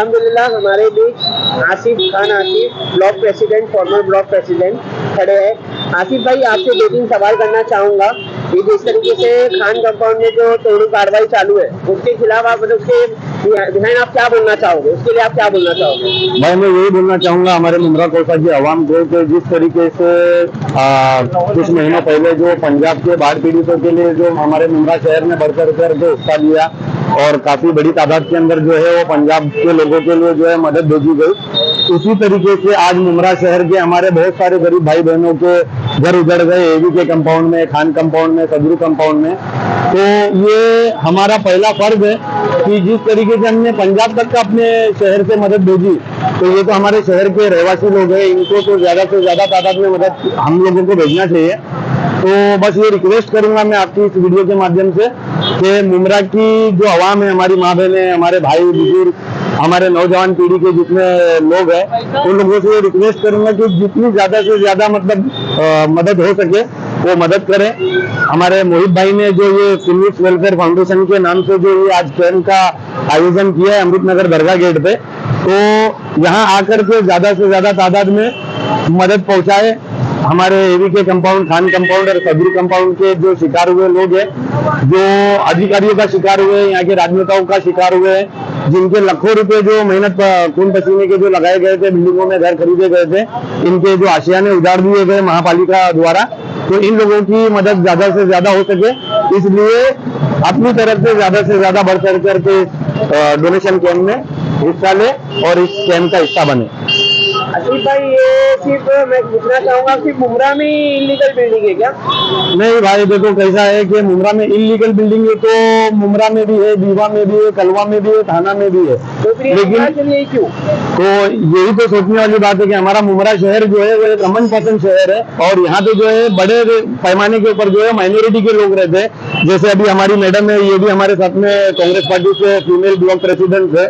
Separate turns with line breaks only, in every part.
अल्हम्दुलिल्लाह हमारे बीच Asif Khan block president, former block president खड़े हैं। आसिफ भाई, आपसे 2-3 सवाल करना चाहूँगा कि जिस तरीके से खान कंपाउंड में जो तोड़ू कार्रवाई चालू है उसके खिलाफ आप उसके बिहाइंड आप क्या बोलना चाहोगे, उसके लिए आप क्या बोलना चाहोगे?
भाई मैं यही बोलना चाहूंगा हमारे मुंद्रा कोसा की आवाम को कि जिस तरीके से कुछ महीनों पहले जो पंजाब के बाढ़ पीड़ितों के लिए जो हमारे मुंद्रा शहर ने बढ़ चढ़ कर के हिस्सा लिया और काफी बड़ी तादाद के अंदर जो है वो पंजाब के लोगों के लिए जो है मदद भेजी गई, उसी तरीके से आज मुंद्रा शहर के हमारे बहुत सारे गरीब भाई बहनों के घर उजड़ गए, एवी के कंपाउंड में, खान कंपाउंड में, सदरू कंपाउंड में। तो ये हमारा पहला फर्ज है कि जिस तरीके से हमने पंजाब तक का अपने शहर से मदद भेजी, तो ये तो हमारे शहर के रहवासी लोग हैं, इनको तो ज्यादा से ज्यादा तादाद में मदद हम लोगों को भेजना चाहिए। तो बस ये रिक्वेस्ट करूंगा मैं आपकी इस वीडियो के माध्यम से कि मुंद्रा की जो आवाम है, हमारी माँ बहनें, हमारे भाई बुजुर्ग, हमारे नौजवान पीढ़ी के जितने लोग हैं, उन लोगों से रिक्वेस्ट करूंगा कि जितनी ज्यादा से ज्यादा मतलब मदद हो सके वो मदद करें। हमारे मोहित भाई ने जो ये फिनिक्स वेलफेयर फाउंडेशन के नाम से जो ये आज कैंप का आयोजन किया है अमृतनगर दरगाह गेट पे, तो यहाँ आकर के ज्यादा से ज्यादा तादाद में मदद पहुंचाए। हमारे एवी के कंपाउंड, खान कंपाउंड और सदरू कंपाउंड के जो शिकार हुए लोग हैं, जो अधिकारियों का शिकार हुए, यहाँ के राजनेताओं का शिकार हुए, जिनके लाखों रुपए जो मेहनत खून पसीने के जो लगाए गए थे, बिल्डिंगों में घर खरीदे गए थे, इनके जो आशियाने उजाड़ दिए गए महापालिका द्वारा, तो इन लोगों की मदद ज्यादा से ज्यादा हो सके, इसलिए अपनी तरफ से ज्यादा बढ़ चढ़ करके डोनेशन कैंप में हिस्सा ले और इस कैंप का हिस्सा बने।
आसिफ भाई, ये सिर्फ मैं पूछना चाहूंगा, सिर्फ मुंद्रा में इलीगल बिल्डिंग है क्या?
नहीं भाई, देखो कैसा है कि मुंद्रा में इलीगल बिल्डिंग है तो मुंद्रा में भी है, दीवा में भी है, कलवा में भी है, थाना में भी है,
तो
लेकिन
क्यों?
तो यही तो सोचने वाली बात है कि हमारा मुंद्रा शहर जो है वो एक अमन पसंद शहर है और यहाँ पे जो है बड़े पैमाने के ऊपर जो है माइनॉरिटी के लोग रहते हैं। जैसे अभी हमारी मैडम है, ये भी हमारे साथ में कांग्रेस पार्टी से फीमेल ब्लॉक प्रेसिडेंट है,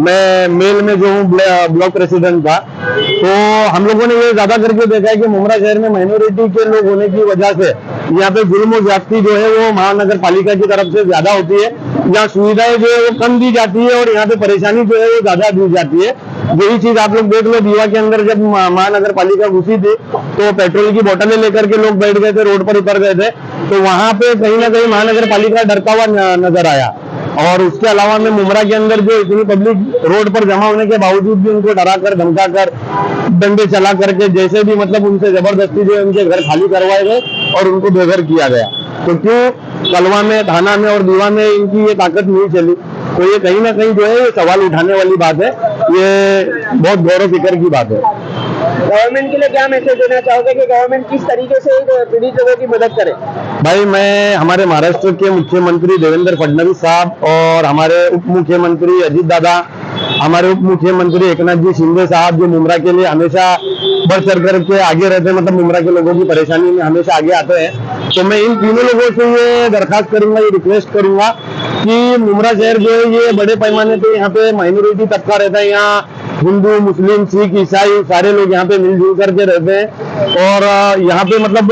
मैं मेल में जो हूँ ब्लॉक प्रेसिडेंट था। तो हम लोगों ने ये ज्यादा करके देखा है कि मुंद्रा शहर में माइनॉरिटी के लोग होने की वजह से यहाँ पे जुल्म और ज्यादती जो है वो महानगर पालिका की तरफ से ज्यादा होती है, यहाँ सुविधाएं जो है वो कम दी जाती है और यहाँ पे परेशानी जो है वो ज्यादा दी जाती है। यही चीज आप लोग देख लो, दीवा के अंदर जब महानगर पालिका घुसी थी तो पेट्रोल की बोतलें लेकर के लोग बैठ गए थे, रोड पर उतर गए थे, तो वहां पे कहीं ना कहीं महानगर पालिका डरता हुआ नजर आया। और उसके अलावा में मुंद्रा के अंदर जो इतनी पब्लिक रोड पर जमा होने के बावजूद भी उनको डरा कर, धमका कर, डंडे चला करके, जैसे भी मतलब उनसे जबरदस्ती जो है उनके घर खाली करवाए गए और उनको बेघर किया गया। तो क्यों कलवा में, थाना में और दीवा में इनकी ये ताकत नहीं चली? तो ये कहीं ना कहीं जो है ये सवाल उठाने वाली बात है, ये बहुत गौरव फिक्र की बात है।
गवर्नमेंट के लिए क्या मैसेज देना चाहोगे कि गवर्नमेंट किस तरीके से पीड़ित लोगों की मदद करे?
भाई मैं हमारे महाराष्ट्र के मुख्यमंत्री देवेंद्र फडणवीस साहब और हमारे उप मुख्यमंत्री अजीत दादा, हमारे उप मुख्यमंत्री एकनाथ जी शिंदे साहब जो मुंद्रा के लिए हमेशा बढ़ चढ़ करके आगे रहते हैं, मतलब मुंद्रा के लोगों की परेशानी में हमेशा आगे आते हैं, तो मैं इन तीनों लोगों से ये दरखास्त करूंगा, ये रिक्वेस्ट करूंगा कि मुंद्रा शहर जो है ये बड़े पैमाने पे यहाँ पे माइनॉरिटी तबका रहता है, यहाँ हिंदू, मुस्लिम, सिख, ईसाई सारे लोग यहाँ पे मिलजुल करके रहते हैं और यहाँ पे मतलब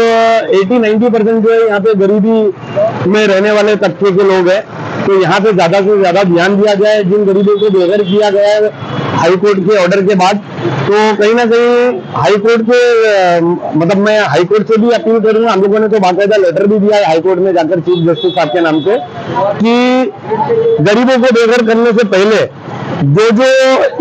80-90% जो है यहाँ पे गरीबी में रहने वाले तबके के लोग हैं। तो यहाँ पे ज्यादा से ज्यादा ध्यान दिया जाए, जिन गरीबों को बेघर किया गया है हाईकोर्ट के ऑर्डर के बाद, तो कहीं ना कहीं हाईकोर्ट के मतलब मैं हाईकोर्ट से भी अपील करूंगा, हम लोगों ने तो बाकायदा लेटर भी दिया है हाईकोर्ट में जाकर चीफ जस्टिस साहब के नाम से, कि गरीबों को बेघर करने से पहले जो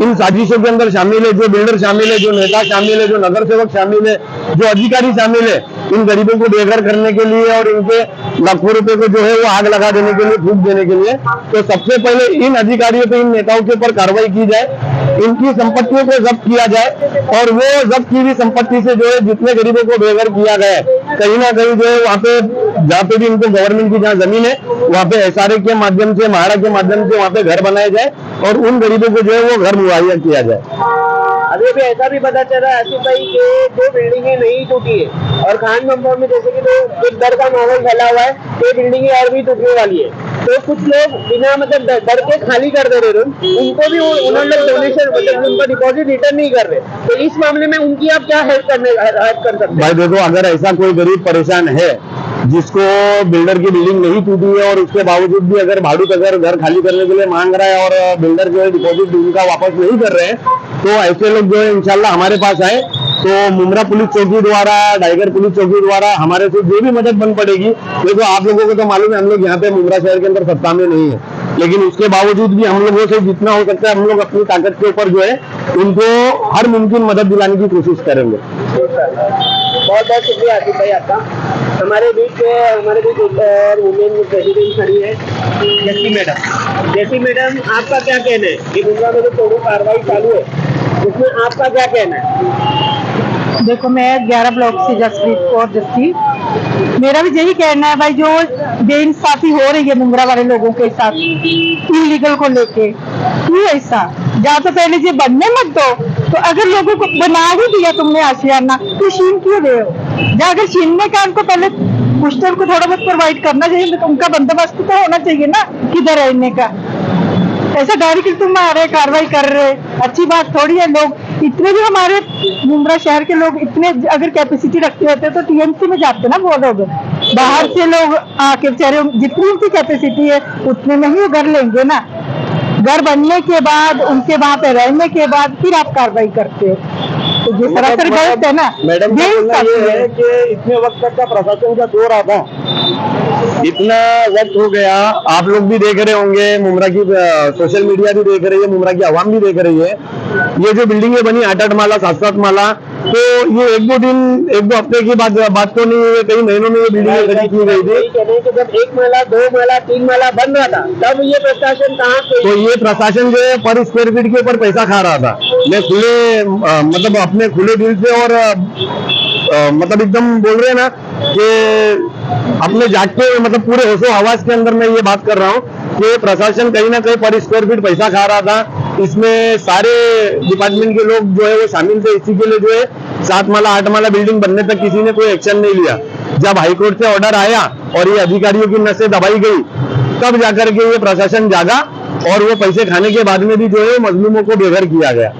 इन साजिशों के अंदर शामिल है, जो बिल्डर शामिल है, जो नेता शामिल है, जो नगर सेवक शामिल है, जो अधिकारी शामिल है, इन गरीबों को बेघर करने के लिए और इनके लाखों रुपए को जो है वो आग लगा देने के लिए, फूंक देने के लिए, तो सबसे पहले इन अधिकारियों पे, इन नेताओं के ऊपर कार्रवाई की जाए, इनकी संपत्तियों को जब्त किया जाए और वो जब्त की हुई संपत्ति से जो है जितने गरीबों को बेघर किया गया है, कहीं ना कहीं जो है वहाँ पे जहाँ पे भी इनको गवर्नमेंट की जहाँ जमीन है वहाँ पे SRA के माध्यम से, महाड़ा के माध्यम से वहाँ पे घर बनाए जाए और उन गरीबों को जो है वो घर मुहैया किया जाए।
अभी भी ऐसा भी पता चला है आसिफ भाई के 2 बिल्डिंगें नहीं टूटी है और खान कंपाउंड में जैसे कि तो एक डर का माहौल फैला हुआ है, ये बिल्डिंगें और भी टूटने वाली है, तो कुछ लोग बिना मतलब डर के खाली कर दे रहे, उनको भी उन्होंने डोनेशन मतलब उनका डिपॉजिट रिटर्न नहीं कर रहे, तो इस मामले में उनकी आप क्या हेल्प कर सकते हैं?
भाई देखो, अगर ऐसा कोई गरीब परेशान है जिसको बिल्डर की बिल्डिंग नहीं टूटी है और उसके बावजूद भी अगर भाड़ूत अगर घर खाली करने के लिए मांग रहा है और बिल्डर जो है डिपॉजिट उनका वापस नहीं कर रहे हैं, तो ऐसे लोग जो है इंशाल्लाह हमारे पास आए तो मुमरा पुलिस चौकी द्वारा, टाइगर पुलिस चौकी द्वारा हमारे से जो भी मदद बन पड़ेगी। देखो आप लोगों को तो मालूम है हम लोग यहाँ पे मुमरा शहर के अंदर सत्ता में नहीं है, लेकिन उसके बावजूद भी हम लोगों से जितना हो सकता है हम लोग अपनी ताकत के ऊपर जो है उनको हर मुमकिन मदद दिलाने की कोशिश करेंगे।
बहुत बहुत शुक्रिया आसिफ भाई आपका। हमारे बीच एक और वुमेन प्रेसिडेंट खड़ी है, जैसी मैडम आपका क्या कहना है? ये मुमरा में जो तोड़ो कार्रवाई चालू है उसमें आपका क्या कहना है?
देखो मैं 11 ब्लॉक से जसप्रीत कौर जस्सी, मेरा भी यही कहना है भाई, जो बेइंसाफी हो रही है मुंगरा वाले लोगों के साथ इलीगल को लेके, क्यों ऐसा? या तो पहले ये बनने मत दो, तो अगर लोगों को बना ही दिया तुमने आशियाना तो छीन क्यों रहे हो? या अगर छीनने का उनको पहले कुछ तो उनको थोड़ा बहुत प्रोवाइड करना चाहिए, तो उनका बंदोबस्त तो होना चाहिए ना किधर रहने का। ऐसा डायरेक्ट तुम आ रहे कार्रवाई कर रहे, अच्छी बात थोड़ी है। लोग इतने भी हमारे मुंब्रा शहर के लोग इतने अगर कैपेसिटी रखते होते तो टीएमसी में जाते ना वो लोग, बाहर से लोग आके बेचारे जितनी उनकी कैपेसिटी है उतने में ही वो घर लेंगे ना। घर बनने के बाद उनके वहां पे रहने के बाद फिर आप कार्रवाई करते हो, तो ये सरासर गलत है ना।
मैडम का बोलना ये है कि इतने वक्त तक का प्रशासन का दौर आता, इतना वक्त हो गया, आप लोग भी देख रहे होंगे, मुमरा की सोशल मीडिया भी देख रही है, मुमरा की आवाम भी देख रही है। ये जो बिल्डिंगें बनी 8-8 माला 7-7 माला, तो ये एक दो हफ्ते की बात तो नहीं है, कई महीनों में ये बिल्डिंगें खड़ी की गई थी।
जब 1 माला 2 माला 3 माला बन रहा था तब ये प्रशासन कहाँ पे?
तो ये प्रशासन जो है पर स्क्वायर फीट के ऊपर पैसा खा रहा था। मैं मतलब अपने खुले दिल से और मतलब एकदम बोल रहे हैं ना कि अपने जागते मतलब पूरे होशो हवास के अंदर मैं ये बात कर रहा हूँ कि प्रशासन कहीं ना कहीं पर स्क्वायर फीट पैसा खा रहा था। इसमें सारे डिपार्टमेंट के लोग जो है वो शामिल थे। इसी के लिए जो है 7 माला 8 माला बिल्डिंग बनने तक किसी ने कोई एक्शन नहीं लिया। जब हाईकोर्ट से ऑर्डर आया और ये अधिकारियों की नसें दबाई गई, तब जाकर के ये प्रशासन जागा और वो पैसे खाने के बाद में भी जो है मजलूमों को बेघर किया गया।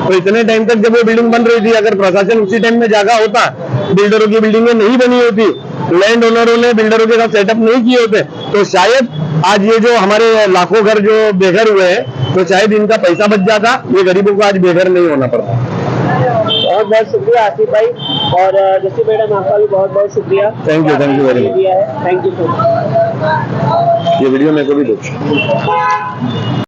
तो इतने टाइम तक जब वो बिल्डिंग बन रही थी, अगर प्रशासन उसी टाइम में जागा होता, बिल्डरों की बिल्डिंगें नहीं बनी होती, लैंड ओनरों ने बिल्डरों के साथ सेटअप नहीं किए होते, तो शायद आज ये जो हमारे लाखों घर जो बेघर हुए हैं, तो शायद इनका पैसा बच जाता, ये गरीबों को आज बेघर नहीं होना पड़ता।
बहुत बहुत शुक्रिया आसिफ भाई, और जैसी मैडम आपका भी बहुत बहुत शुक्रिया।
Thank you very much.
Thank you so much.
ये वीडियो मेरे को भी दो।